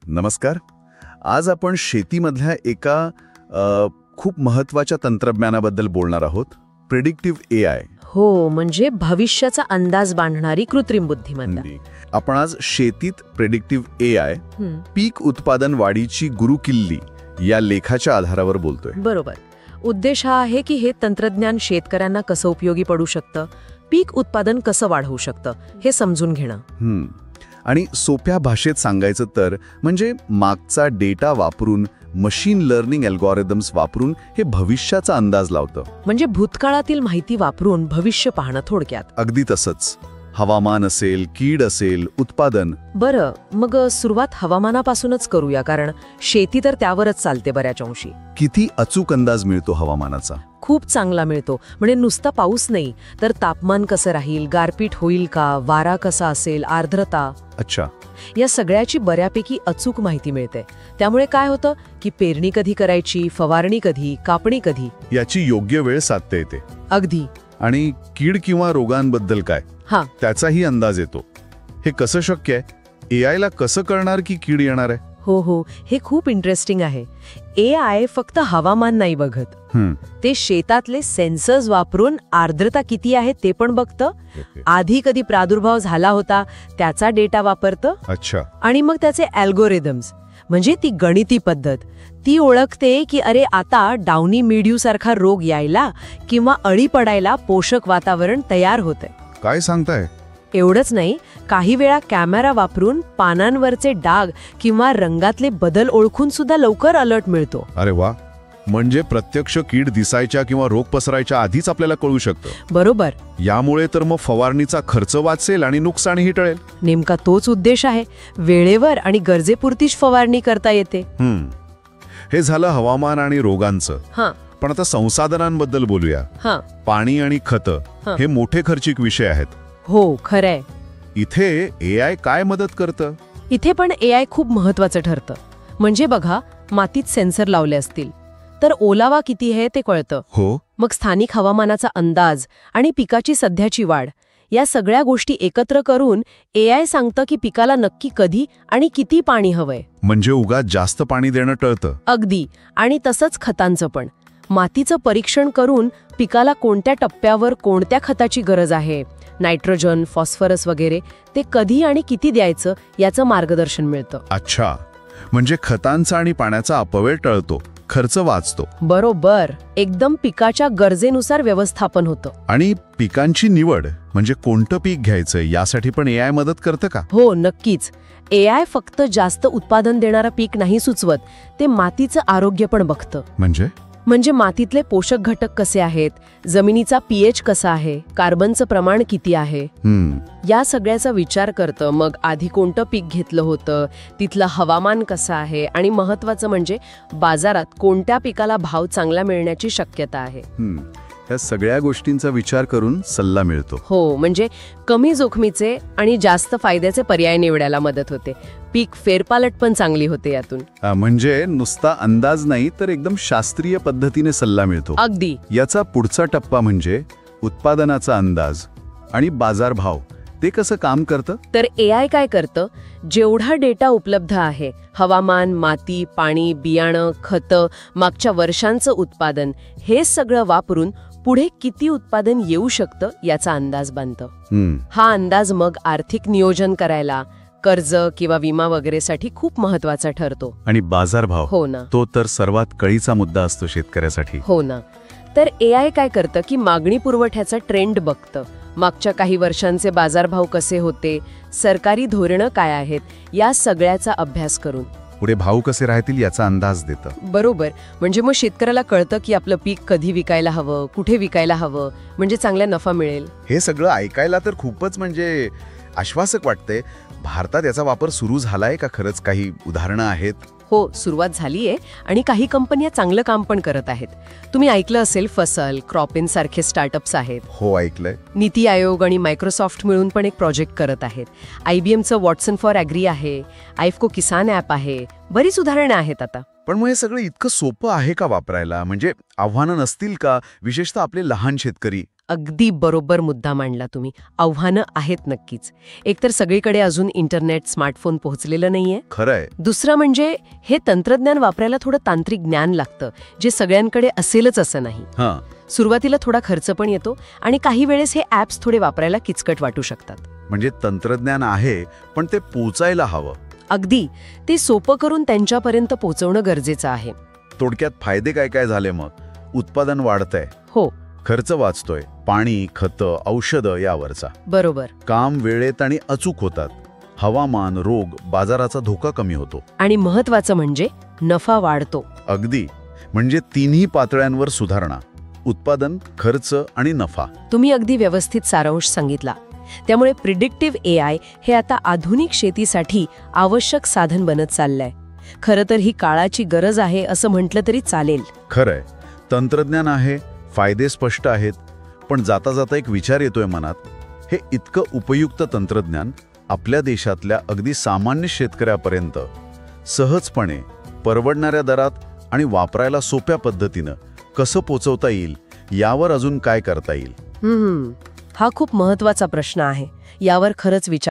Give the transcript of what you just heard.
नमस्कार. आज आपण शेतीमधल्या एका खूप महत्वाच्या तंत्रज्ञानाबद्दल बोलणार आहोत. Predictive AI. हो, म्हणजे भविष्याचा अंदाज बांधणारी कृत्रिम बुद्धिमत्ता. आपण आज शेतीत प्रेडिक्टिव्ह AI पीक उत्पादन वाढीची गुरुकिल्ली या लेखाच्या आधारावर बोलतोय. बरोबर. उद्देश हा आहे की हे तंत्रज्ञान शेतकऱ्यांना कसं उपयोगी पडू शकतं, पीक उत्पादन कसं वाढवू शकतं हे समजून घेणं. आणि सोप्या भाषेत सांगायचं तर म्हणजे मागचा डेटा वापरून, मशीन लर्निंग अल्गोरिदम्स वापरून हे भविष्याचा अंदाज लावतं. म्हणजे भूतकाळातील माहिती वापरून भविष्य पाहणं थोडक्यात. अगदी तसंच. हवामान असेल, कीड असेल, उत्पादन. बरं, मग सुरुवात हवामानापासूनच करूया, कारण शेती तर त्यावरच चालते बऱ्याच अंशी. किती अचूक अंदाज मिळतो हवामानाचा? खूप चांगला मिळतो. म्हणजे नुसता पाऊस नाही, तर तापमान कसं राहील, गारपीट होईल का, वारा कसा असेल, आर्द्रता. अच्छा. या सगळ्याची बऱ्यापैकी अचूक माहिती मिळते. त्यामुळे काय होतं की पेरणी कधी करायची, फवारणी कधी, कापणी कधी, याची योग्य वेळ साधता येते. अगदी. आणि कीड किंवा रोगांबद्दल काय, त्याचाही अंदाज येतो. हे कसं शक्य आहे? AI ला कसं कळणार की कीड येणार आहे? हो, हे खूप इंटरेस्टिंग आहे. AI फक्त हवामान नाही बघत, ते शेतातले सेन्सर्स वापरून आर्द्रता किती आहे ते पण बघतं. आधी कधी प्रादुर्भाव झाला होता त्याचा डेटा वापरतं. अच्छा. आणि मग त्याचे अल्गोरिदम्स, म्हणजे ती गणिती पद्धत, ती ओळखते की अरे आता डाउनी मिल्ड्यू सारखा रोग यायला किंवा अळी पडायला पोषक वातावरण तयार होतंय. काय सांगताय? एवढंच नाही, काही वेळा कॅमेरा वापरून पानांवरचे डाग किंवा रंगातले बदल ओळखून सुद्धा लवकर अलर्ट मिळतो. अरे वा. म्हणजे प्रत्यक्ष कीड दिसायच्या किंवा रोग पसरायच्या आधीच आपल्याला कळू शकतं. बरोबर. यामुळे तर मग फवारणीचा खर्च वाचेल आणि नुकसानही टळेल. नेमका तोच उद्देश आहे. वेळेवर आणि गरजेपुरतीच फवारणी करता येते. हे झालं हवामान आणि रोगांचं. पण आता संसाधनांबद्दल बोलूया. पाणी आणि खतं हे मोठे खर्चिक विषय आहेत. हो, खरंय. इथे AI काय मदत करतं? इथे पण AI खूप महत्वाचं ठरतं. म्हणजे बघा, मातीत सेन्सर लावले असतील तर ओलावा किती आहे ते कळतं. हो. मग स्थानिक हवामानाचा अंदाज आणि पिकाची सध्याची वाढ, या सगळ्या गोष्टी एकत्र करून AI सांगतं की पिकाला नक्की कधी आणि किती पाणी हवंय. म्हणजे उगाच जास्त पाणी देणं टळतं. अगदी. आणि तसंच खतांचं पण. मातीचं परीक्षण करून पिकाला कोणत्या टप्प्यावर कोणत्या खताची गरज आहे, नायट्रोजन, फॉस्फरस वगैरे, ते कधी आणि किती द्यायचं याचं मार्गदर्शन मिळतं. अच्छा. म्हणजे खतांचा आणि पाण्याचा अपव्यय टळतो, खर्च वाचतो. बरोबर. एकदम पिकाच्या गरजेनुसार व्यवस्थापन होतं. आणि पिकांची निवड, म्हणजे कोणतं पीक घ्यायचं यासाठी पण AI मदत करतं का? हो, नक्कीच. AI फक्त जास्त उत्पादन देणारं पीक नाही सुचवत, ते मातीचं आरोग्य पण बघतं. म्हणजे मातीतले पोषक घटक कसे आहेत, जमिनीचा pH कसा आहे, कार्बनचं प्रमाण किती आहे, या सगळ्याचा विचार करतं. मग आधी कोणतं पीक घेतलं होतं, तिथलं हवामान कसं आहे, आणि महत्वाचं म्हणजे बाजारात कोणत्या पिकाला भाव चांगला मिळण्याची शक्यता आहे. या सगळ्या गोष्टींचा विचार करून सल्ला मिळतो. हो, म्हणजे कमी जोखमीचे आणि जास्त फायद्याचे पर्याय निवडायला मदत होते. पीक फेरपालट पण चांगली होते यातून. म्हणजे नुसता अंदाज नाही तर एकदम शास्त्रीय पद्धतीने सल्ला मिळतो. अगदी. याचा पुढचा टप्पा म्हणजे उत्पादनाचा अंदाज आणि बाजारभाव. ते कसं काम करतं? तर AI काय करतं, जेवढा डेटा उपलब्ध आहे, हवामान, माती, पाणी, बियाणं, खतं, मागच्या वर्षांचं उत्पादन, हे सगळं वापरून पुढे किती उत्पादन येऊ शकतं याचा अंदाज बांधतं. हा अंदाज मग आर्थिक नियोजन करायला, कर्ज किंवा विमा वगैरेसाठी खूप महत्वाचा ठरतो. आणि बाजारभाव, हो ना, तो तर सर्वात कळीचा मुद्दा असतो शेतकऱ्यासाठी. हो ना. तर AI काय करतं की मागणी पुरवठ्याचा ट्रेंड बघतं. मागच्या काही वर्षांचे बाजारभाव कसे होते, सरकारी धोरणं काय आहेत, या सगळ्याचा अभ्यास करून पुढे भाव कसे राहतील याचा अंदाज देतं. बरोबर. म्हणजे मग शेतकऱ्याला कळतं की आपलं पीक कधी विकायला हवं, कुठे विकायला हवं, म्हणजे चांगला नफा मिळेल. हे सगळं ऐकायला तर खूपच म्हणजे आश्वासक वाटतंय. भारतात याचा वापर सुरू झालाय का? खरंच काही उदाहरणं आहेत? हो, सुरुवात झालीये आणि काही कंपन्या चांगलं काम पण करत आहेत. तुम्ही ऐकलं असेल, फसल, क्रॉपिन सारखे स्टार्टअप्स आहेत. हो, ऐकलंय. नीती आयोग आणि मायक्रोसॉफ्ट मिळून पण एक प्रोजेक्ट करत आहेत. IBMचं वॉटसन फॉर ॲग्री आहे, आयफको किसान ॲप आहे. बरीच उदाहरणं आहेत आता. पण मग हे सगळं इतकं सोपं आहे का वापरायला? म्हणजे आव्हानं नसतील का, विशेषतः आपले लहान शेतकरी? अगदी बरोबर मुद्दा मांडला तुम्ही. आव्हानं आहेत नक्कीच. एकतर सगळीकडे अजून इंटरनेट, स्मार्टफोन पोहोचलेलं नाहीये. खरंय. दुसरं म्हणजे हे तंत्रज्ञान वापरायला थोडं तांत्रिक ज्ञान लागतं, जे सगळ्यांकडे असेलच असं नाही. हां. सुरुवातीला थोडा खर्च पण येतो आणि काही वेळेस हे ॲप्स थोडे वापरायला किचकट वाटू शकतात. म्हणजे तंत्रज्ञान आहे, पण ते पोचायला हवं. अगदी. ते सोपं करून त्यांच्यापर्यंत पोहोचवणं गरजेचं आहे. थोडक्यात फायदे काय काय झाले मग? उत्पादन वाढतंय, हो, खर्च वाचतोय, पाणी, खतं, औषधं यावरचा. बरोबर. काम वेळेत आणि अचूक होतात. हवामान, रोग, बाजाराचा धोका कमी होतो. आणि महत्वाचं म्हणजे नफा वाढतो. अगदी. म्हणजे तिन्ही पातळ्यांवर सुधारणा: उत्पादन, खर्च आणि नफा. तुम्ही अगदी व्यवस्थित सारांश सांगितला. त्यामुळे प्रिडिक्टिव्ह AI हे आता आधुनिक शेतीसाठी आवश्यक साधन बनत चाललंय. खरं तर ही काळाची गरज आहे असं म्हटलं तरी चालेल. खरंय. तंत्रज्ञान आहे, फायदे स्पष्ट आहेत, पण जाता जाता एक विचार येतोय मनात: हे इतकं उपयुक्त तंत्रज्ञान आपल्या देशातल्या अगदी सामान्य शेतकऱ्यापर्यंत सहजपणे, परवडणाऱ्या दरात आणि वापरायला सोप्या पद्धतीनं कसं पोचवता येईल, यावर अजून काय करता येईल? हा खूप महत्वाचा प्रश्न आहे. यावर खरंच विचार